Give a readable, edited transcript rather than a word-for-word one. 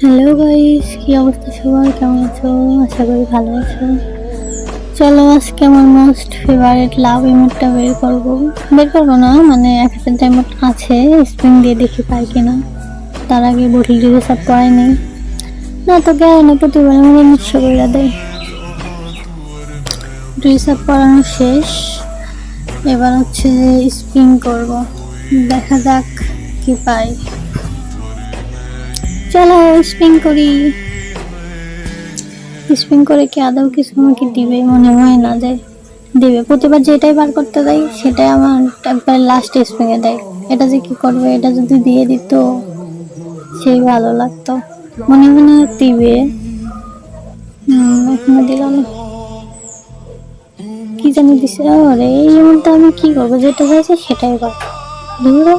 Hello guys, কি অবস্থা সবার? কেমন আছো? আশা করি ভালো আছো। চলো আজকে আমার মোস্ট ফেভারিট লাভ ইমোটটা বের করবো না, মানে এক একটা ইমোট আছে, স্প্রিং দিয়ে দেখি পাই কিনা। তার আগে বটল ড্রেস আপ করাই নেই, না তো জ্ঞান প্রতিবার আমাদের নিঃস্ব করে দেয়। ড্রেস আপ করানো শেষ, এবার হচ্ছে যে স্প্রিং করব, দেখা যাক কি পাই। চলো স্প্রিং করি। স্পিন করে কি আদৌ কিছু আমাকে দিবে? মনে হয় না যে দিবে। প্রতিবার যেটাই বার করতে দেয় সেটাই আমার একবার লাস্ট স্পিনে দেয়। এটা যে কি করবে, এটা যদি দিয়ে দিত সেই ভালো লাগতো। মনে মনে দিবে, এখনো দিল না। কি জানি দিছে। আরে এই মুহূর্তে আমি কি করবো? যেটা হয়েছে সেটাই বার ধরো।